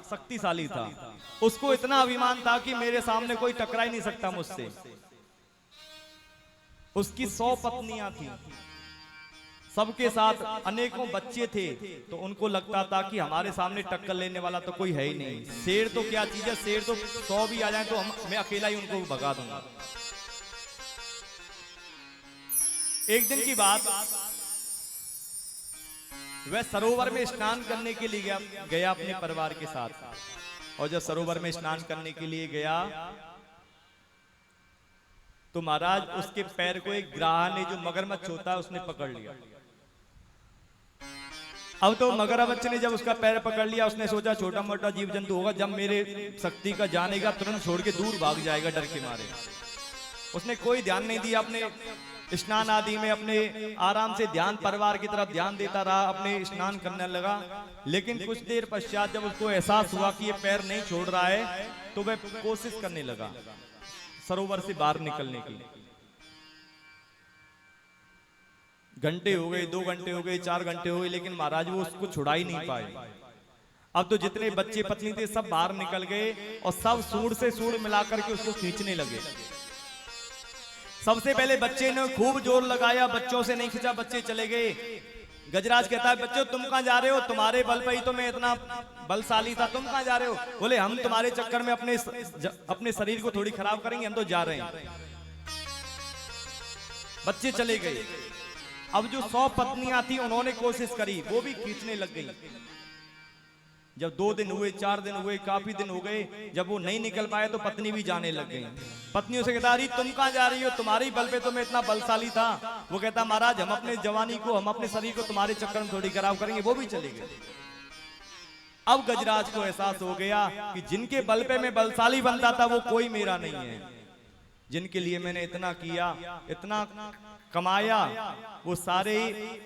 शक्तिशाली था, उसको इतना अभिमान था कि मेरे सामने कोई टकरा ही नहीं सकता मुझसे। उसकी 100 पत्नियां थी, सबके साथ अनेकों बच्चे थे, तो उनको लगता था कि हमारे सामने टक्कर लेने वाला तो कोई है ही नहीं। शेर तो क्या चीज है, शेर तो 100 भी आ जाए तो मैं अकेला ही उनको भगा दूंगा। एक दिन की बात, वह सरोवर में स्नान करने के लिए गया अपने परिवार के साथ। और जब सरोवर में स्नान करने के लिए गया तो महाराज उसके पैर को एक ग्राह ने, जो मगरमच्छ होता है, उसने पकड़ लिया। अब तो मगरमच्छ ने जब उसका पैर पकड़ लिया, उसने सोचा छोटा मोटा जीव जंतु होगा, जब मेरे शक्ति का जानेगा तुरंत छोड़ के दूर भाग जाएगा डर के मारे। उसने कोई ध्यान नहीं दिया, अपने स्नान आदि में अपने आराम से ध्यान, परिवार की तरफ ध्यान देता रहा, अपने स्नान करने लगा। लेकिन कुछ देर पश्चात जब उसको एहसास हुआ कि ये पैर नहीं छोड़ रहा है, तो वह कोशिश करने लगा सरोवर से बाहर निकलने की। घंटे हो गए, 2 घंटे हो गए, 4 घंटे हो गए, लेकिन महाराज वो उसको छुड़ा ही नहीं पाए। अब तो जितने बच्चे पत्नी थे सब बाहर निकल गए और सब सूंड से सूंड मिलाकर के उसको खींचने लगे। सबसे पहले बच्चे ने खूब जोर लगाया, बच्चों से नहीं खींचा, बच्चे चले गए। गजराज कहता है, बच्चों तुम कहां जा रहे हो, तुम्हारे बल पर ही तो मैं इतना बलशाली था, तुम कहां जा रहे हो? बोले हम तुम्हारे चक्कर में अपने शरीर को थोड़ी खराब करेंगे, हम तो जा रहे हैं। बच्चे चले गए। अब जो 100 पत्नियां थी उन्होंने कोशिश करी, वो भी खींचने लग गई। जब 2 दिन हुए, 4 दिन हुए, काफी दिन हो गए, जब वो नहीं निकल पाए तो पत्नी भी जाने लग गई। पत्नियों से कहता, अरे तुम कहां जा रही हो, तुम्हारी बल पे तो मैं इतना बलशाली था। वो कहता, महाराज हम अपने जवानी को, हम अपने शरीर को तुम्हारे चक्कर में थोड़ी खराब करेंगे। वो भी चले गए। अब गजराज को एहसास हो गया कि जिनके बल पे मैं बलशाली बनता था वो कोई मेरा नहीं है, जिनके लिए मैंने इतना किया, इतना कमाया, वो सारे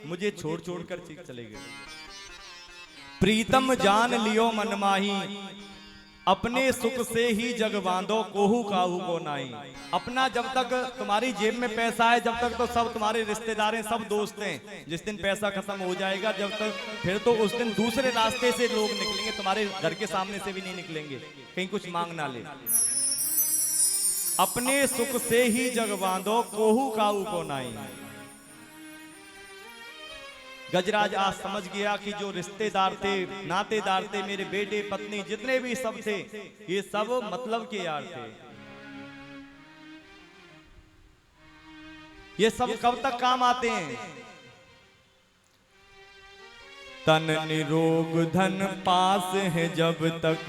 मुझे छोड़ छोड़ कर चले गए। प्रीतम जान लियो मनमाही, अपने सुख से ही जग बांधो, कोहू काहू को नाई। अपना जब तक तुम्हारी जेब में पैसा है, जब तक तो सब तुम्हारे रिश्तेदार हैं, सब दोस्त हैं। जिस दिन पैसा खत्म हो जाएगा, जब तक फिर तो उस दिन दूसरे रास्ते से लोग निकलेंगे, तुम्हारे घर के सामने से भी नहीं निकलेंगे, कहीं कुछ मांग ना ले। अपने सुख से ही जग बांधो, कोहू काहू को नाई। गजराज आज समझ गया कि जो रिश्तेदार थे, नातेदार थे, मेरे बेटे पत्नी जितने भी सब थे, ये सब मतलब के यार थे। ये सब कब तक काम आते हैं? तन निरोग धन पास है जब तक,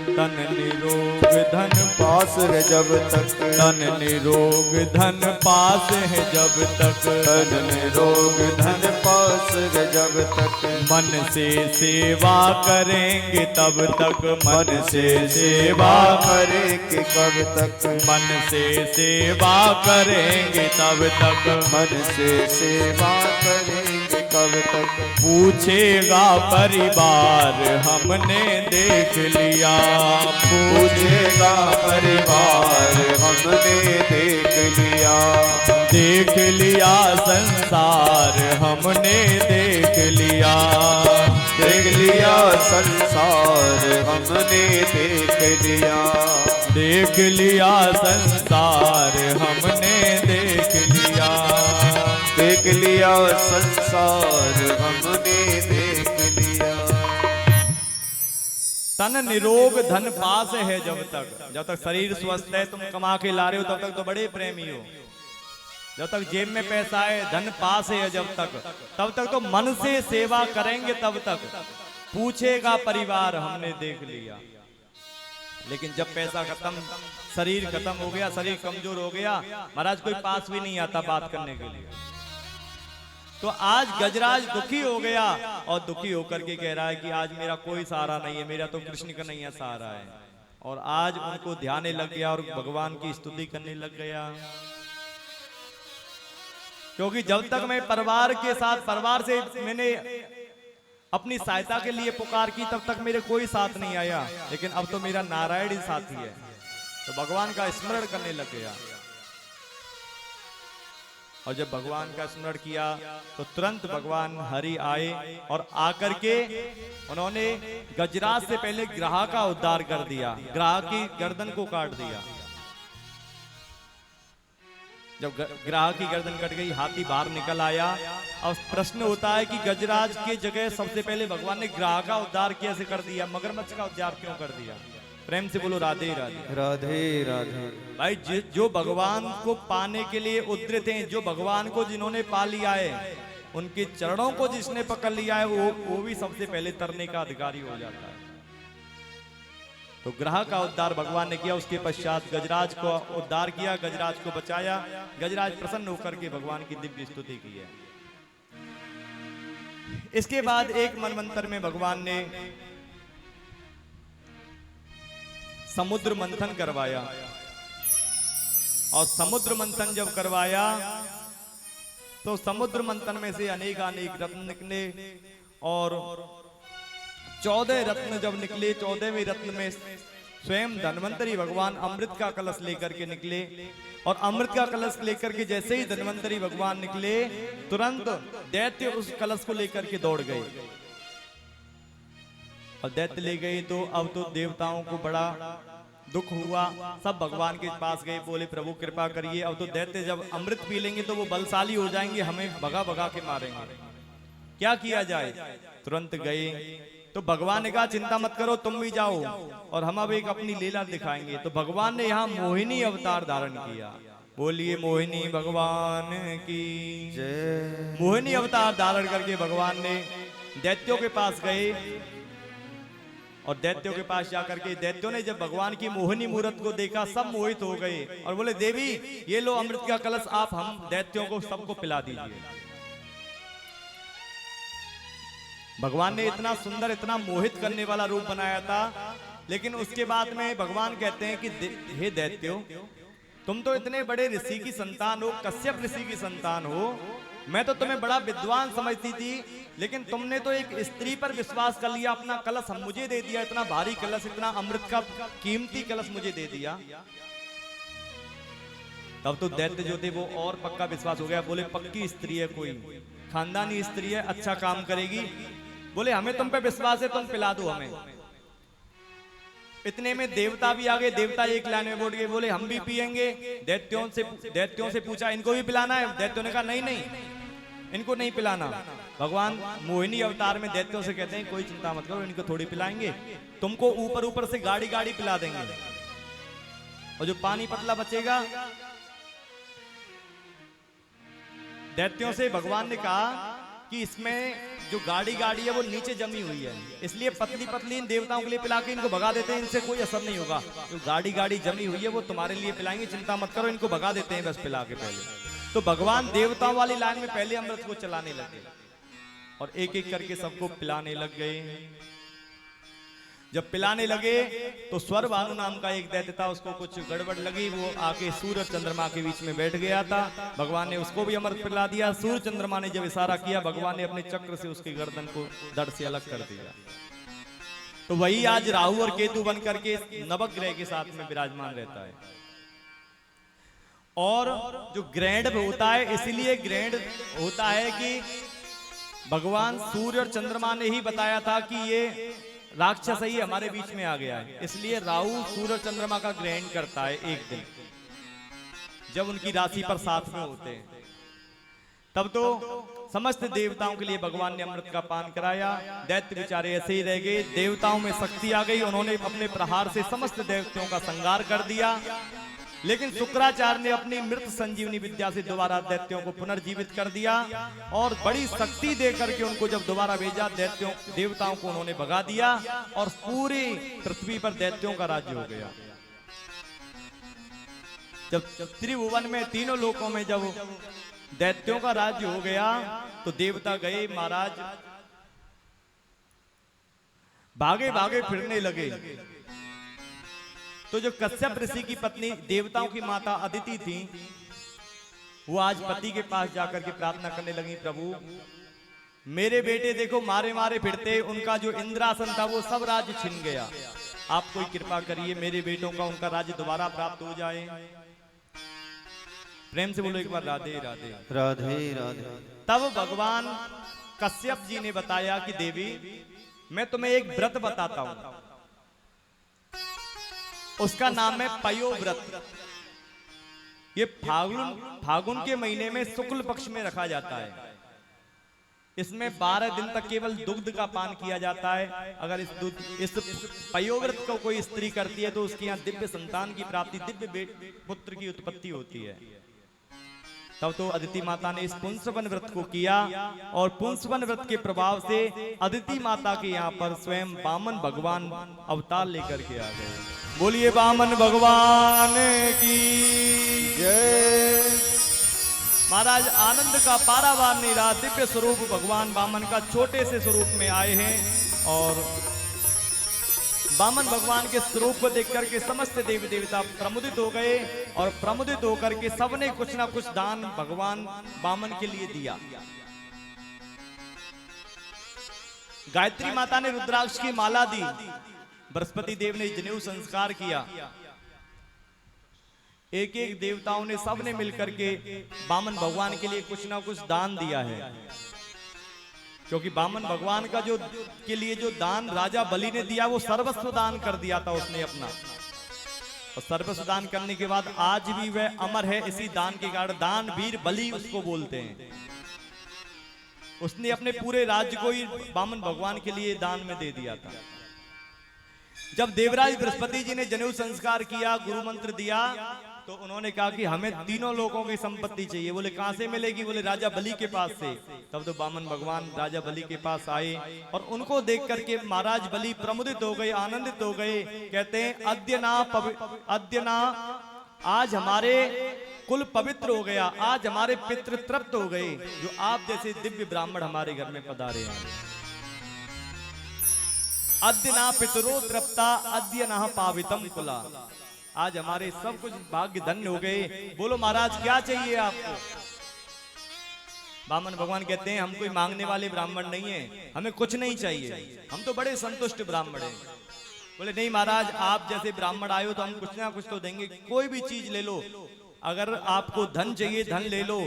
तन निरोग धन पास है जब तक, तन निरोग धन पास है जब तक, तन निरोग धन पास है जब तक। मन से सेवा करेंगे तब तक, मन से सेवा करेंगे कब तक, मन से सेवा करेंगे तब तक, मन से सेवा करेंगे कब तक। पूछेगा परिवार हमने देख लिया, पूछेगा परिवार हमने देख लिया, देख लिया संसार हमने देख लिया, देख लिया संसार हमने देख लिया, देख लिया संसार हमने देख लिया, देख लिया संसार हमने देख लिया। तन निरोग धन पास है जब तक शरीर स्वस्थ है, तुम कमा के ला रहे हो, तब तक तो बड़े प्रेमी हो। जब तक जेब में पैसा है, धन पास है जब तक, तब तक तो मन से सेवा करेंगे तब तक। पूछेगा परिवार हमने देख लिया। लेकिन जब पैसा खत्म, शरीर खत्म हो गया, शरीर कमजोर हो गया, महाराज कोई पास भी नहीं आता बात करने के लिए। तो आज गजराज दुखी हो गया और दुखी होकर के कह रहा है कि आज मेरा कोई सहारा नहीं है, मेरा तो कृष्ण का नहीं है सहारा है। और आज उनको ध्यान लग गया और भगवान की स्तुति करने लग गया। क्योंकि जब तक मैं परिवार के साथ, परिवार से मैंने अपनी सहायता के लिए पुकार की, तब तक मेरे कोई साथ नहीं आया। लेकिन अब तो मेरा नारायण ही साथी है, तो भगवान का स्मरण करने लग गया। और जब भगवान का स्मरण किया तो तुरंत भगवान हरि आए और आकर के उन्होंने गजराज से पहले ग्राह का उद्धार कर दिया, ग्राह की गर्दन को काट दिया। जब ग्राह की गर्दन कट गई, हाथी बाहर निकल आया। अब प्रश्न होता है कि गजराज की जगह सबसे पहले भगवान ने ग्राह का उद्धार कैसे कर दिया, मगरमच्छ का उद्धार क्यों कर दिया? प्रेम से बोलो राधे राधे। राधे राधे। भाई जो भगवान को पाने के लिए उद्यत हैं, जो भगवान को जिन्होंने पा लिया है, उनके चरणों को जिसने पकड़ लिया है, वो भी सबसे पहले तरने का अधिकारी हो जाता है। तो ग्रह का उद्धार भगवान ने किया, उसके पश्चात गजराज को उद्धार किया, गजराज को बचाया। गजराज प्रसन्न होकर के भगवान की दिव्य स्तुति की है। इसके बाद एक मनवंतर में भगवान ने समुद्र मंथन करवाया, और समुद्र मंथन जब करवाया तो समुद्र मंथन में से अनेक रत्न निकले, और 14 रत्न जब निकले, 14वें रत्न में स्वयं धन्वंतरी भगवान अमृत का कलश लेकर के निकले। और अमृत का कलश लेकर के जैसे ही धन्वंतरी भगवान निकले, तुरंत दैत्य उस कलश को लेकर के दौड़ गए। और दैत्य ले गए तो अब तो देवताओं को बड़ा दुख हुआ। सब भगवान के पास गए, बोले प्रभु कृपा करिए, अब तो दैत्य जब अमृत पी लेंगे तो वो बलशाली हो जाएंगे, हमें भगा भगा के मारेंगे, क्या किया जाए? तुरंत गए तो भगवान ने कहा चिंता मत करो, तुम भी जाओ और हम अब एक अपनी लीला दिखाएंगे। तो भगवान ने यहाँ मोहिनी अवतार धारण किया। बोलिए मोहिनी भगवान की जय। मोहिनी अवतार धारण करके भगवान ने दैत्यों के पास गए, और दैत्यों के पास जाकर के दैत्यों ने जब भगवान की मोहिनी मूर्त को देखा, सब मोहित हो गए और बोले देवी ये लो अमृत का कलश, आप हम दैत्यों को सबको पिला दीजिए। भगवान ने इतना सुंदर, इतना मोहित करने वाला रूप बनाया था, लेकिन उसके बाद में भगवान कहते हैं कि हे दैत्यों, तुम तो इतने बड़े ऋषि की संतान हो, कश्यप ऋषि की संतान हो, मैं तो तुम्हें बड़ा विद्वान समझती थी, लेकिन तुमने तो एक स्त्री पर विश्वास कर लिया, अपना कलश हम मुझे दे दिया, इतना भारी कलश, इतना अमृत का कीमती कलश मुझे दे दिया। तब तो दैत्य जो थे वो और पक्का विश्वास हो गया, बोले पक्की स्त्री है, कोई खानदानी स्त्री है, अच्छा काम करेगी। बोले हमें तुम पे विश्वास है, तुम पिला दो हमें। इतने में देवता भी आ गए, देवता एक लाइन में बोल गए, बोले हम भी पिएंगे। दैत्यों से पूछा इनको भी पिलाना है? दैत्यों ने कहा नहीं नहीं, इनको नहीं पिलाना। भगवान मोहिनी अवतार में दैत्यों से कहते हैं कोई चिंता मत करो, इनको थोड़ी पिलाएंगे, तुमको ऊपर ऊपर से गाड़ी गाड़ी पिला देंगे, और जो पानी पतला बचेगा। दैत्यों से भगवान ने कहा कि इसमें जो गाड़ी गाड़ी है वो नीचे जमी हुई है, इसलिए पतली पतली इन देवताओं के लिए पिला के इनको भगा देते हैं, इनसे कोई असर नहीं होगा। जो गाड़ी गाड़ी जमी हुई है वो तुम्हारे लिए पिलाएंगे, चिंता मत करो, इनको भगा देते हैं बस पिला के पहले। तो भगवान देवताओं वाली लाइन में पहले अमृत को चलाने लगे, और एक एक करके सबको पिलाने लग गए। जब पिलाने लगे तो स्वर भानु नाम का एक दैत्य था, उसको कुछ गड़बड़ लगी, वो आके सूर्य चंद्रमा के बीच में बैठ गया था। भगवान ने उसको भी अमृत पिला दिया। सूर्य चंद्रमा ने जब इशारा किया, भगवान ने अपने चक्र से उसकी गर्दन को धड़ से अलग कर दिया। तो वही आज राहु और केतु बन करके नवग्रह के साथ में विराजमान रहता है। और जो ग्रहण होता है, इसीलिए ग्रहण होता है कि भगवान सूर्य और चंद्रमा ने ही बताया था कि ये राक्षस ही हमारे बीच में आ गया है, इसलिए राहु सूर्य चंद्रमा का ग्रहण करता है एक दिन, जब उनकी राशि पर साथ में होते हैं। तब तो समस्त देवताओं के लिए भगवान ने अमृत का पान कराया। दैत्य बेचारे ऐसे ही रह गए, देवताओं में शक्ति आ गई, उन्होंने अपने प्रहार से समस्त देवताओं का संहार कर दिया। लेकिन शुक्राचार्य ने अपनी मृत संजीवनी विद्या से दोबारा दैत्यों को पुनर्जीवित कर दिया, और बड़ी शक्ति दे करके उनको जब दोबारा भेजा, देवताओं को उन्होंने भगा दिया, और पूरी पृथ्वी पर दैत्यों का राज्य हो गया। जब त्रिभुवन में, तीनों लोकों में जब दैत्यों का राज्य हो गया, तो देवता गए महाराज, भागे भागे फिरने लगे। तो जो कश्यप ऋषि की पत्नी, देवताओं की माता अदिति थी, वो आज पति के पास जाकर के प्रार्थना करने लगी, प्रभु मेरे बेटे देखो मारे मारे फिरते, उनका जो इंद्रासन था वो सब राज्य छिन गया, आप कोई कृपा करिए, मेरे बेटों का उनका राज्य दोबारा प्राप्त हो जाए। प्रेम से बोलो एक बार राधे राधे। राधे राधे। तब भगवान कश्यप जी ने बताया कि देवी मैं तुम्हें एक व्रत बताता हूं, उसका नाम है पयो व्रत। ये फागुन के महीने में शुक्ल पक्ष में रखा जाता है। इसमें 12 दिन तक केवल दुग्ध का पान किया जाता है। अगर इस पयोव्रत को कोई स्त्री करती है तो उसके यहाँ दिव्य संतान की प्राप्ति, दिव्य पुत्र की उत्पत्ति होती है। तब तो अदिति माता ने इस पुंसवन व्रत को किया और पुंसवन व्रत के प्रभाव से अदिति माता के यहाँ पर स्वयं वामन भगवान अवतार लेकर के आ गए। बोलिए वामन भगवान की जय। महाराज आनंद का पारावार नहीं रहा। दिव्य स्वरूप भगवान वामन का छोटे से स्वरूप में आए हैं और वामन भगवान के स्वरूप को देख करके समस्त देवी देवता प्रमुदित हो गए और प्रमुदित होकर के सबने कुछ ना कुछ दान भगवान वामन के लिए दिया। गायत्री माता ने रुद्राक्ष की माला दी, बृहस्पति देव ने जनेऊ संस्कार किया। एक एक देवताओं ने सबने मिलकर के वामन भगवान के लिए कुछ ना कुछ दान दिया है, क्योंकि वामन भगवान का के लिए जो दान राजा बलि ने दिया वो सर्वस्व दान कर दिया था उसने अपना। और सर्वस्व दान करने के बाद आज भी वह अमर है इसी दान के कारण। दान वीर बलि उसको बोलते हैं। उसने अपने पूरे राज्य को ही वामन भगवान के लिए दान में दे दिया था। जब देवराज बृहस्पति जी ने जनेऊ संस्कार किया, गुरु मंत्र दिया, तो उन्होंने कहा कि हमें तीनों लोगों की संपत्ति चाहिए। बोले कहां से मिलेगी? बोले राजा बलि के पास से। तब तो वामन भगवान राजा बलि के पास आए और उनको देख करके महाराज बलि प्रमुदित हो गए, आनंदित हो गए। कहते हैं अद्य ना आज हमारे कुल पवित्र हो गया, आज हमारे पितृ तृप्त हो गए, जो आप जैसे दिव्य ब्राह्मण हमारे घर में पधारे हैं। अद्य ना पितरो तृप्ता अद्य ना पावितम कुला, आज हमारे सब कुछ भाग्य धन्य हो गए। बोलो महाराज क्या चाहिए आपको? वामन भगवान कहते हैं हम कोई मांगने वाले ब्राह्मण नहीं है, हमें कुछ नहीं चाहिए, हम तो बड़े संतुष्ट ब्राह्मण हैं। बोले नहीं महाराज, आप जैसे ब्राह्मण आए हो तो हम कुछ ना कुछ तो देंगे। कोई भी चीज ले लो, अगर आपको धन चाहिए धन ले लो,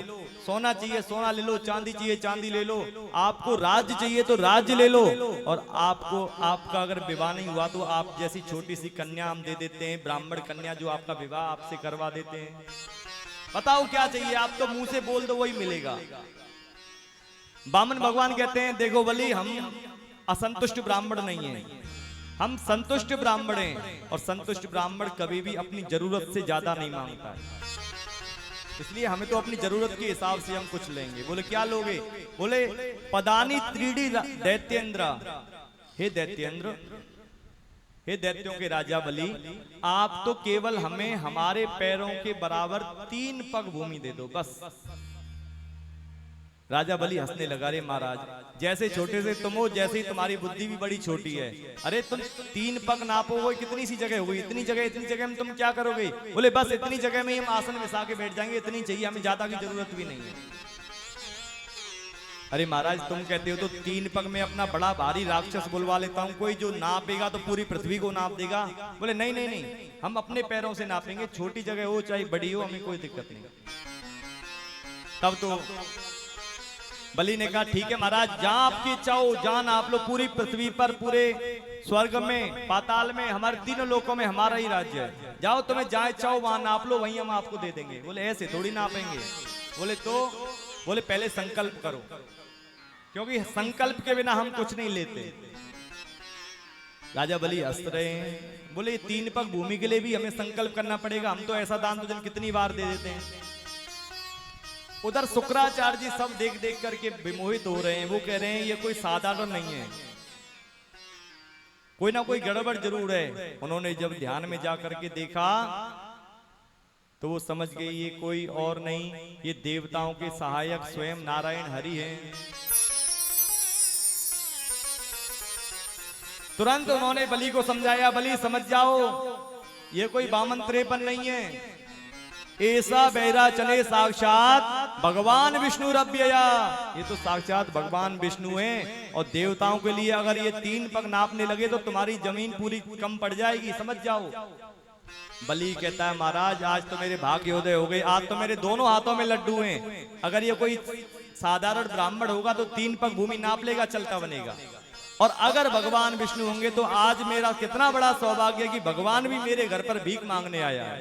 सोना चाहिए सोना ले लो, चांदी चाहिए चांदी ले लो, आपको राज्य चाहिए तो राज्य ले लो, और आपको आपका अगर विवाह नहीं हुआ तो आप जैसी छोटी सी कन्या हम दे देते हैं, ब्राह्मण कन्या जो आपका विवाह आपसे करवा देते हैं। बताओ क्या चाहिए? आप तो मुंह से बोल दो वही मिलेगा। वामन भगवान कहते हैं देखो बलि, हम असंतुष्ट ब्राह्मण नहीं है, हम संतुष्ट ब्राह्मण हैं, और संतुष्ट ब्राह्मण कभी भी अपनी जरूरत से ज्यादा नहीं मांगता है, इसलिए हमें तो अपनी जरूरत के हिसाब से हम कुछ लेंगे। बोले क्या लोगे? बोले पदानी त्रीडी दैत्येंद्र, हे दैत्येंद्र, हे दैत्यों के राजा बलि, आप तो केवल हमें हमारे पैरों के बराबर 3 पग भूमि दे दो बस। राजा बलि हंसने लगा, रे महाराज जैसे छोटे से तुम हो, जैसे ही तुम्हारी बुद्धि भी बड़ी छोटी है। अरे तुम 3 पग नापो, वो कितनी सी जगह होगी? इतनी जगह में तुम क्या करोगे? बोले बस इतनी जगह में ही हम आसन बिछा के बैठ जाएंगे, इतनी चाहिए, हमें ज्यादा की जरूरत भी नहीं है। अरे महाराज तुम कहते हो तो 3 पग में अपना बड़ा भारी राक्षस बुलवा लेता हूँ, कोई जो नापेगा तो पूरी पृथ्वी को नाप देगा। बोले नहीं नहीं नहीं, हम अपने पैरों से नापेंगे, छोटी जगह हो चाहे बड़ी हो, हमें कोई दिक्कत नहीं। तब तो बलि ने कहा ठीक है महाराज, जहां आपकी इच्छा हो जहां नाप लो, पूरी पृथ्वी पर, पूरे स्वर्ग में, पाताल में, हमारे 3 लोकों में हमारा ही राज्य है, जाओ तुम्हें जहां इच्छा हो वहां नाप लो, वहीं हम आपको दे देंगे। बोले ऐसे थोड़ी नापेंगे। बोले तो बोले पहले संकल्प करो, क्योंकि संकल्प के बिना हम कुछ नहीं लेते। राजा बलि हंस रहे हैं, बोले 3 पग भूमि के लिए भी हमें संकल्प करना पड़ेगा, हम तो ऐसा दान तो कितनी बार दे देते हैं। उधर शुक्राचार्य जी सब देख देख करके विमोहित हो रहे हैं, वो कह रहे हैं ये कोई साधारण नहीं है, कोई ना कोई गड़बड़ जरूर है। उन्होंने जब ध्यान में जा करके देखा तो वो समझ गए ये कोई और नहीं, ये देवताओं के सहायक स्वयं नारायण हरि हैं। तुरंत उन्होंने बलि को समझाया, बलि समझ जाओ ये कोई वामन 53 नहीं है, ऐसा बैरा चले साक्षात भगवान विष्णु रव्यया, ये तो साक्षात भगवान विष्णु हैं। और देवताओं के लिए अगर ये 3 पग नापने लगे तो तुम्हारी जमीन पूरी कम पड़ जाएगी, समझ जाओ। बलि कहता है महाराज आज तो मेरे भाग्योदय हो गए, आज तो मेरे दोनों हाथों में लड्डू हैं। अगर ये कोई साधारण ब्राह्मण होगा तो 3 पग भूमि नाप लेगा, चलता बनेगा। और अगर भगवान विष्णु होंगे तो आज मेरा कितना बड़ा सौभाग्य कि भगवान भी मेरे घर पर भीख मांगने आया है।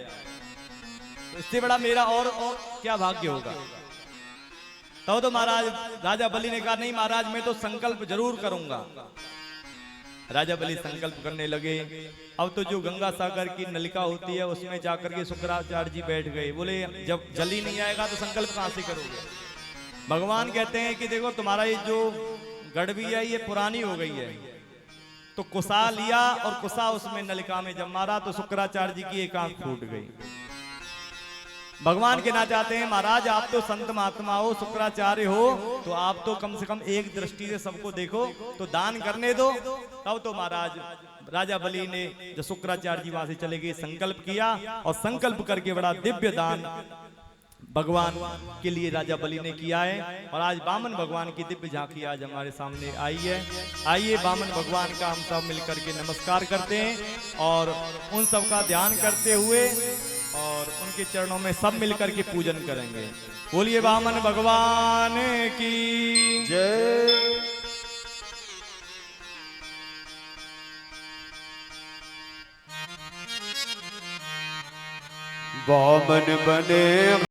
तो इससे बड़ा मेरा और क्या भाग्य होगा। तो महाराज राजा बलि ने कहा नहीं महाराज मैं तो संकल्प जरूर करूंगा। राजा बलि संकल्प करने लगे। अब तो जो गंगा सागर की नलिका होती है उसमें जाकर के शुक्राचार्य जी बैठ गए। बोले जब जल ही नहीं आएगा तो संकल्प कहां से करोगे। भगवान कहते हैं कि देखो तुम्हारा ये जो गड़बी है ये पुरानी हो गई है। तो कुसा लिया और कुसा उसमें नलिका में जब मारा तो शुक्राचार्य जी की एक आंख फूट गई। भगवान कहना चाहते हैं महाराज आप तो संत महात्मा हो, शुक्राचार्य हो, तो आप तो कम से कम एक दृष्टि से सबको देखो, तो दान करने दो। तब तो महाराज राजा बलि ने जो शुक्राचार्य जी वहां से चले गए संकल्प किया और संकल्प करके बड़ा दिव्य दान भगवान के लिए राजा बलि ने किया है। और आज वामन भगवान की दिव्य झांकी आज हमारे सामने आई है। आइए वामन भगवान का हम सब मिलकर के नमस्कार करते हैं और उन सब का ध्यान करते हुए और उनके चरणों में सब मिलकर के पूजन करेंगे। बोलिए वामन भगवान की जय। वामन बने